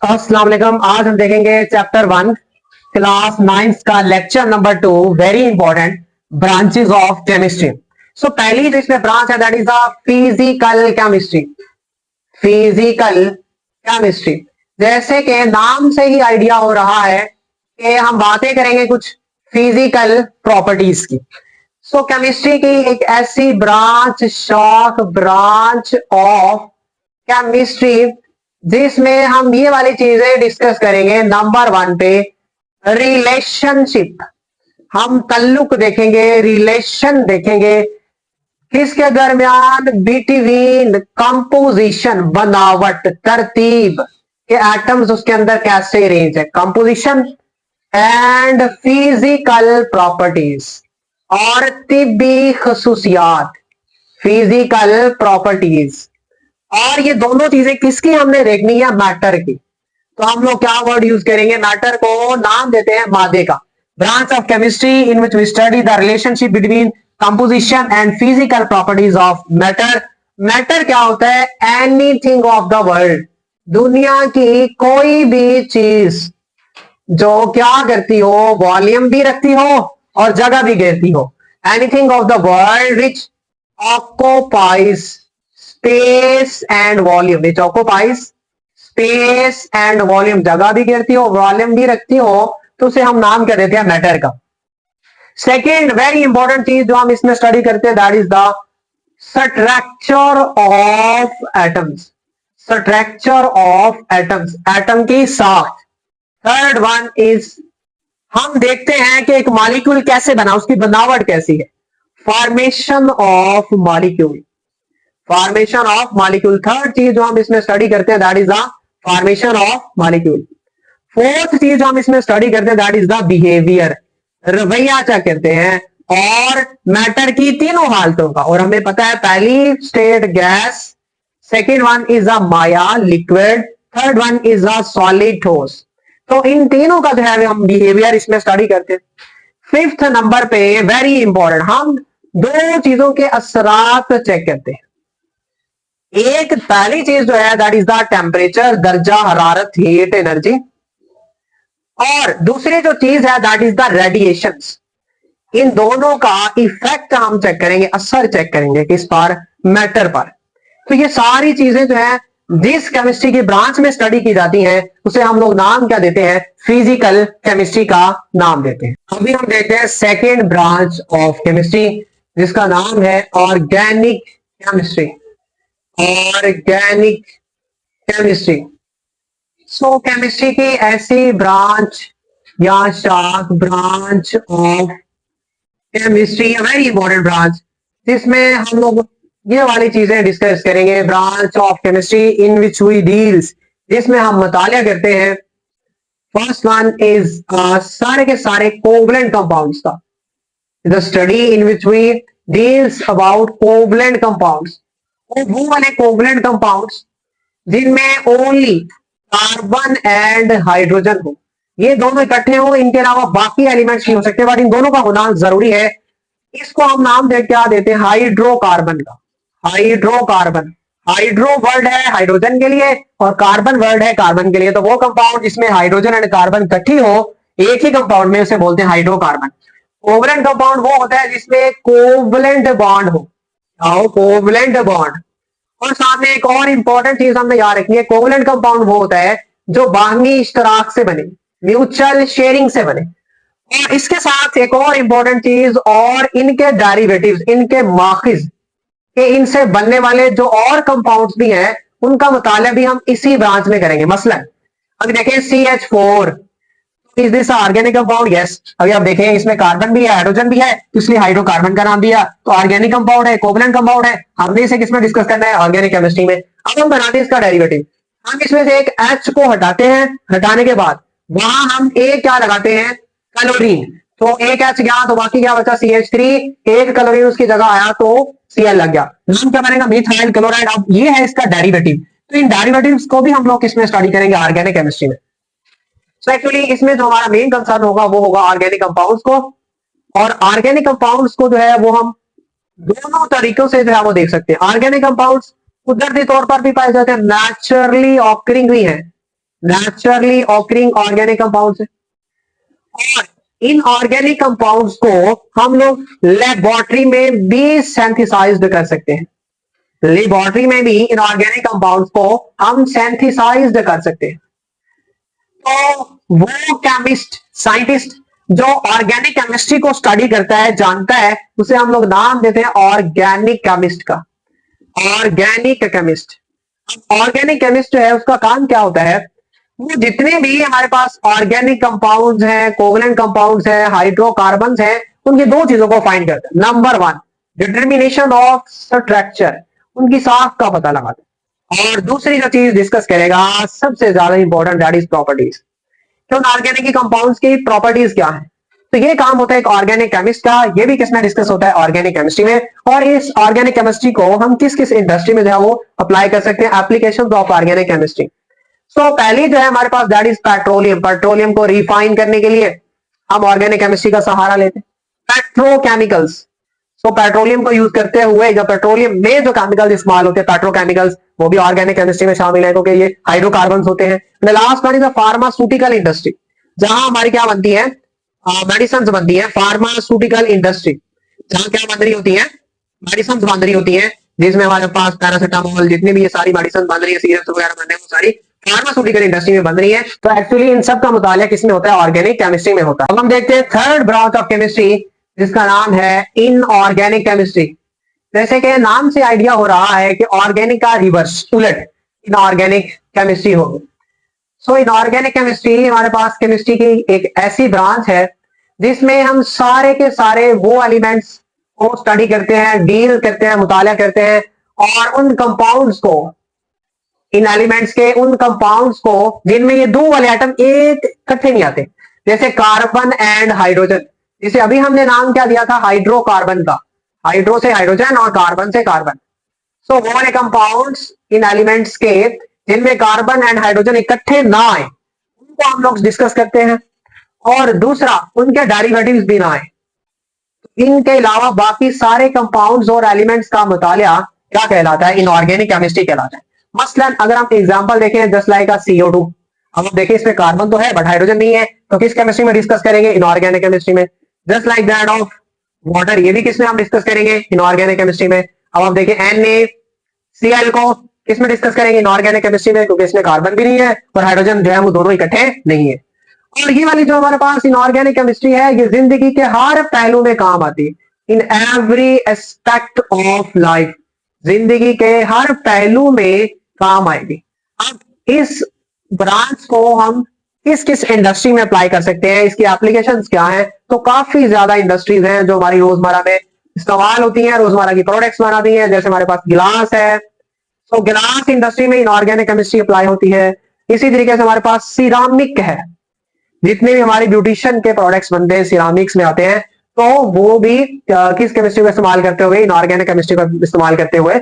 अस्सलाम वालेकुम। आज हम देखेंगे चैप्टर 1 क्लास 9 का lecture number 2 very important branches of chemistry. So पहली जो इसमें ब्रांच है that is the physical chemistry. Physical chemistry जैसे कि नाम से ही आइडिया हो रहा है कि हम बातें करेंगे कुछ फिजिकल प्रॉपर्टीज की। सो केमिस्ट्री की एक ऐसी branch, short branch of chemistry जिसमें हम ये वाली चीजें डिस्कस करेंगे। नंबर 1 पे रिलेशनशिप, हम ताल्लुक देखेंगे, रिलेशन देखेंगे किसके दरमियान, बिटवीन कंपोजिशन, बनावट, तरतीब के एटम्स उसके अंदर कैसे अरेंज है, कंपोजिशन एंड फिजिकल प्रॉपर्टीज और तिब्बी खसूसियात, फिजिकल प्रॉपर्टीज। और ये दोनों चीजें किसकी हमने देखनी है, मैटर की। तो हम लोग क्या वर्ड यूज करेंगे, मैटर को नाम देते हैं मादे का। Branch of chemistry in which we study the relationship between composition and physical properties of matter. Matter क्या होता है, एनीथिंग ऑफ द वर्ल्ड, दुनिया की कोई भी चीज जो क्या करती हो, वॉल्यूम भी रखती हो और जगह भी घेरती हो। Anything of the world which occupies space and volume, which occupies space and volume, जगह भी घेरती हो, वॉल्यूम भी रखती हो, तो उसे हम नाम क्या देते हैं, मैटर का। सेकेंड वेरी इंपॉर्टेंट चीज जो हम इसमें स्टडी करते हैं that is the structure of atoms. Structure of atoms, atom की साख। थर्ड वन इज हम देखते हैं कि एक मॉलिक्यूल कैसे बना, उसकी बनावट कैसी है, formation of molecule, formation of molecule. Third चीज जो हम इसमें स्टडी करते हैं that is the formation of molecule. Fourth चीज जो हम इसमें स्टडी करते हैं दैट इज द बिहेवियर, रवैया क्या करते हैं, और मैटर की तीनों हालतों का। और हमें पता है पहली state gas, second one is a Maya liquid, third one is a solid ठोस। तो इन तीनों का जो है हम बिहेवियर इसमें स्टडी करते हैं। फिफ्थ नंबर पे वेरी इंपॉर्टेंट, हम दो चीजों के असरात चेक करते हैं। एक पहली चीज जो है दैट इज द टेम्परेचर, दर्जा हरारत, हीट एनर्जी। और दूसरी जो चीज है दैट इज द रेडिएशन। इन दोनों का इफेक्ट हम चेक करेंगे, असर चेक करेंगे किस पर, मैटर पर। तो ये सारी चीजें जो है जिस केमिस्ट्री की ब्रांच में स्टडी की जाती हैं उसे हम लोग नाम क्या देते हैं, फिजिकल केमिस्ट्री का नाम देते हैं। अभी हम देखते हैं सेकेंड ब्रांच ऑफ केमिस्ट्री जिसका नाम है organic chemistry. Organic chemistry, so chemistry की ऐसी ब्रांच या शाख, branch of chemistry, very important branch जिसमें हम लोग ये वाली चीजें डिस्कस करेंगे। Branch of chemistry in which we deals, जिसमें हम मुतालिया करते हैं। फर्स्ट वन इज सारे के सारे कोवलेंट कंपाउंड्स का, the study in which we deals about covalent compounds. वो वाले कोवलेंट कंपाउंड्स जिनमें ओनली कार्बन एंड हाइड्रोजन हो, ये दोनों इकट्ठे हो, इनके अलावा बाकी एलिमेंट्स नहीं हो सकते, बट इन दोनों का होना जरूरी है। इसको हम नाम दे क्या देते हैं, हाइड्रोकार्बन का। हाइड्रोकार्बन, हाइड्रो वर्ड है हाइड्रोजन के लिए और कार्बन वर्ड है कार्बन के लिए। तो वो कंपाउंड जिसमें हाइड्रोजन एंड कार्बन इकट्ठी हो एक ही कंपाउंड में, उसे बोलते हैं हाइड्रोकार्बन। कोवलेंट कंपाउंड वो होता है जिसमें कोवलेंट बॉन्ड हो, कोवलेंट बॉन्ड। और साथ में एक और इंपॉर्टेंट चीज हमने याद रखनी है, कोवलेंट कंपाउंड वो होता है जो बाहमी इश्तराक से बने, म्यूचुअल शेयरिंग से बने। और इसके साथ एक और इंपॉर्टेंट चीज, और इनके डेरिवेटिव्स, इनके माखिज के इनसे बनने वाले जो और कंपाउंड्स भी हैं उनका मुताला भी हम इसी ब्रांच में करेंगे। मसलन अभी देखें CH4, is this organic compound, yes. अभी आप देखें इसमें कार्बन भी है, हाइड्रोजन भी है, इसलिए हाइड्रोकार्बन का नाम दिया। तो ऑर्गेनिक कंपाउंड है, कोवलेंट कंपाउंड है। हमने इसे किसमें डिस्कस करना है, ऑर्गेनिक केमिस्ट्री में। अब हम बनाते हैं इसका डेरिवेटिव। हम इसमें से एक H को हटाते हैं, हटाने के बाद वहां हम एक क्या लगाते हैं, क्लोरीन। तो एक H गया तो बाकी क्या बचा, CH3। एक क्लोरीन उसकी जगह आया तो Cl लग गया, नाम क्या बनेगा, मिथाइल क्लोराइड। अब ये है इसका डेरिवेटिव। तो इन डेरिवेटिव्स को भी हम लोग किसमें स्टडी करेंगे, ऑर्गेनिक केमिस्ट्री में। सो एक्चुअली इसमें जो हमारा मेन कंसर्न होगा वो होगा ऑर्गेनिक कंपाउंड्स को। और ऑर्गेनिक कंपाउंड्स को जो है वो हम दोनों तरीकों से जो है वो देख सकते हैं। ऑर्गेनिक कंपाउंड्स कुदरती तौर पर भी पाए जाते हैं, नेचुरली ऑकरिंग भी है। नेचुरली ऑकरिंग ऑर्गेनिक कंपाउंड्स है। और इन ऑर्गेनिक कंपाउंड्स को हम लोग लेबोरेटरी में भी सिंथेसाइज्ड कर सकते हैं। लेबोरेटरी में भी इन ऑर्गेनिक कंपाउंड्स को हम सिंथेसाइज्ड कर सकते हैं। तो वो केमिस्ट साइंटिस्ट जो ऑर्गेनिक केमिस्ट्री को स्टडी करता है, जानता है, उसे हम लोग नाम देते हैं ऑर्गेनिक केमिस्ट का। Organic chemist. ऑर्गेनिक केमिस्ट जो है उसका काम क्या होता है, वो जितने भी हमारे पास ऑर्गेनिक कंपाउंड्स हैं, कोवलेंट कंपाउंड्स हैं, हाइड्रोकार्बन्स हैं, उनकी दो चीजों को फाइंड करता है। Number one, determination of structure, उनकी साख का पता लगाता है। और दूसरी जो चीज डिस्कस करेगा सबसे ज्यादा इंपॉर्टेंट, दैट इज प्रॉपर्टीज। तो ऑर्गेनिक कंपाउंड्स की प्रॉपर्टीज क्या है, तो ये काम होता है एक ऑर्गेनिक केमिस्ट का। ये भी किसमें डिस्कस होता है, ऑर्गेनिक केमिस्ट्री में। और इस ऑर्गेनिक केमिस्ट्री को हम किस किस इंडस्ट्री में जो है वो अप्लाई कर सकते हैं, application of organic chemistry. So पहली जो है हमारे पास दैट इज पेट्रोलियम। पेट्रोलियम को रिफाइन करने के लिए हम ऑर्गेनिक केमिस्ट्री का सहारा लेते हैं। पेट्रोकेमिकल्स, सो पेट्रोलियम को यूज करते हुए जो पेट्रोलियम में जो केमिकल्स इस्तेमाल होते हैं, पेट्रोकेमिकल्स, वो भी ऑर्गेनिक केमिस्ट्री में शामिल है, क्योंकि ये हाइड्रोकार्बन होते हैं। Last one is pharmaceutical industry, जहां हमारी क्या बनती है, मेडिसिन बनती है। फार्मास्यूटिकल इंडस्ट्री जहां क्या बन रही होती है, मेडिसिन बन रही होती है, जिसमें हमारे पास पैरासिटामोल, जितनी भी ये सारी मेडिसिन बन रही है, सीरप वगैरह बन रहे हैं, वो सारी फार्मास्यूटिकल इंडस्ट्री में बन रही है। तो एक्चुअली इन सब का मुतालिका किसमें होता है, ऑर्गेनिक केमिस्ट्री में होता है। अब हम देखते हैं थर्ड ब्रांच ऑफ केमिस्ट्री, जिसका नाम है इनऑर्गेनिक केमिस्ट्री। जैसे कि नाम से आइडिया हो रहा है कि ऑर्गेनिक का रिवर्स, उलट इनऑर्गेनिक केमिस्ट्री होगी। सो इनऑर्गेनिक केमिस्ट्री हमारे पास केमिस्ट्री की एक ऐसी ब्रांच है जिसमें हम सारे के सारे वो एलिमेंट्स को स्टडी करते हैं, डील करते हैं, मुताला करते हैं, और उन कंपाउंड्स को, इन एलिमेंट्स के उन कंपाउंड्स को जिनमें ये दो वाले आइटम एक इकट्ठे नहीं आते, जैसे कार्बन एंड हाइड्रोजन, जिसे अभी हमने नाम क्या दिया था, हाइड्रोकार्बन का। हाइड्रो से हाइड्रोजन और कार्बन से कार्बन। सो वो वाले कंपाउंड्स इन एलिमेंट्स के जिनमें कार्बन एंड हाइड्रोजन इकट्ठे ना आए, उनको हम लोग डिस्कस करते हैं। और दूसरा, उनके डेरिवेटिव्स भी ना आए। इनके अलावा बाकी सारे कंपाउंड्स और एलिमेंट्स का मुतालिया क्या कहलाता है, इनऑर्गेनिक केमिस्ट्री कहलाता है। मसलन अगर हम एग्जांपल देखें, जस्ट लाइक CO2, अब आप देखिए इसमें कार्बन तो है बट हाइड्रोजन नहीं है, तो किस केमिस्ट्री में डिस्कस करेंगे, इनऑर्गेनिक केमिस्ट्री में। Just like that of water, ये भी किसमें हम डिस्कस करेंगे, इनऑर्गेनिक केमिस्ट्री में। अब आप देखिए NaCl को किसमें डिस्कस करेंगे, इनऑर्गेनिक केमिस्ट्री में, क्योंकि इसमें कार्बन भी नहीं है और हाइड्रोजन जो है वो दोनों इकट्ठे नहीं है। और ये वाली जो हमारे पास इनऑर्गेनिक केमिस्ट्री है, ये जिंदगी के हर पहलू में काम आती है, in every aspect of life, जिंदगी के हर पहलू में काम आएगी। अब इस ब्रांच को हम किस किस इंडस्ट्री में अप्लाई कर सकते हैं, इसकी एप्लीकेशंस क्या हैं, तो काफी ज्यादा इंडस्ट्रीज हैं जो हमारी रोजमर्रा में इस्तेमाल होती हैं, रोजमर्रा की प्रोडक्ट्स बनाती हैं। जैसे हमारे पास गिलास है, तो गिलास इंडस्ट्री में इनऑर्गेनिक केमिस्ट्री अप्लाई होती है। इसी तरीके से हमारे पास सिरामिक है, जितने भी हमारे ब्यूटिशियन के प्रोडक्ट्स बनते हैं सिरामिक्स में आते हैं, तो वो भी किस केमिस्ट्री को इस्तेमाल करते हुए, इनऑर्गेनिक केमिस्ट्री का इस्तेमाल करते हुए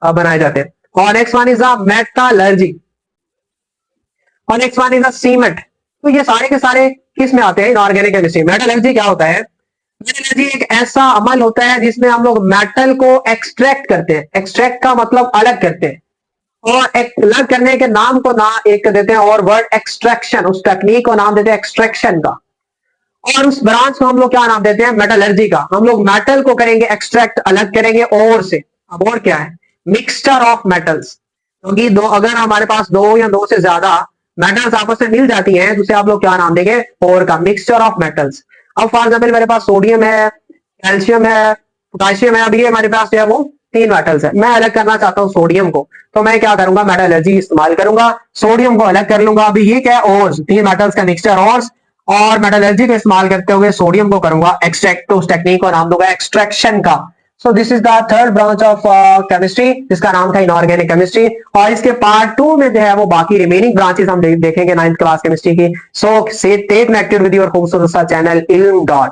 बनाए जाते हैं। और नेक्स्ट वन इज मेटलर्जी, और नेक्स्ट वन इज सीमेंट। तो ये सारे के सारे किस में आते हैं, इनऑर्गेनिक केमिस्ट्री। मेटलर्जी क्या होता है, मेटलर्जी एक ऐसा अमल होता है जिसमें हम लोग मेटल को एक्सट्रैक्ट करते हैं। एक्सट्रैक्ट का मतलब अलग करते हैं, और अलग करने के नाम को ना एक देते हैं और वर्ड एक्सट्रैक्शन, उस टेक्निक को नाम देते हैं एक्सट्रैक्शन का। और उस ब्रांच को हम लोग क्या नाम देते हैं, मेटलर्जी का। हम लोग मेटल को करेंगे एक्सट्रैक्ट, अलग करेंगे और से। अब और क्या है, मिक्सचर ऑफ मेटल्स, क्योंकि दो, अगर हमारे पास दो या दो से ज्यादा मेटल्स आपस में मिल जाती हैं, तो उसे आप लोग क्या नाम देंगे, और का, मिक्सचर ऑफ मेटल्स। अब फॉर एग्जाम्पल मेरे पास सोडियम है, कैल्शियम है, पोटाशियम है, अभी हमारे पास जो है वो 3 मेटल्स है। मैं अलग करना चाहता हूँ सोडियम को, तो मैं क्या करूंगा, मेटलर्जी इस्तेमाल करूंगा, सोडियम को अलग कर लूंगा। अभी ये क्या है, ओर्स, 3 मेटल्स का मिक्सचर ओर्स, और मेटलर्जी का इस्तेमाल करते हुए सोडियम को करूंगा एक्सट्रैक्ट, तो उस टेक्निक को नाम दूंगा एक्सट्रैक्शन का। So this is the third branch of chemistry, जिसका नाम था इनऑर्गेनिक केमिस्ट्री। और इसके पार्ट 2 में जो है वो बाकी रिमेनिंग ब्रांचेस हम देखेंगे 9th क्लास केमिस्ट्री की। So stay connected with your खूबसूरत सा चैनल इल्म डॉट।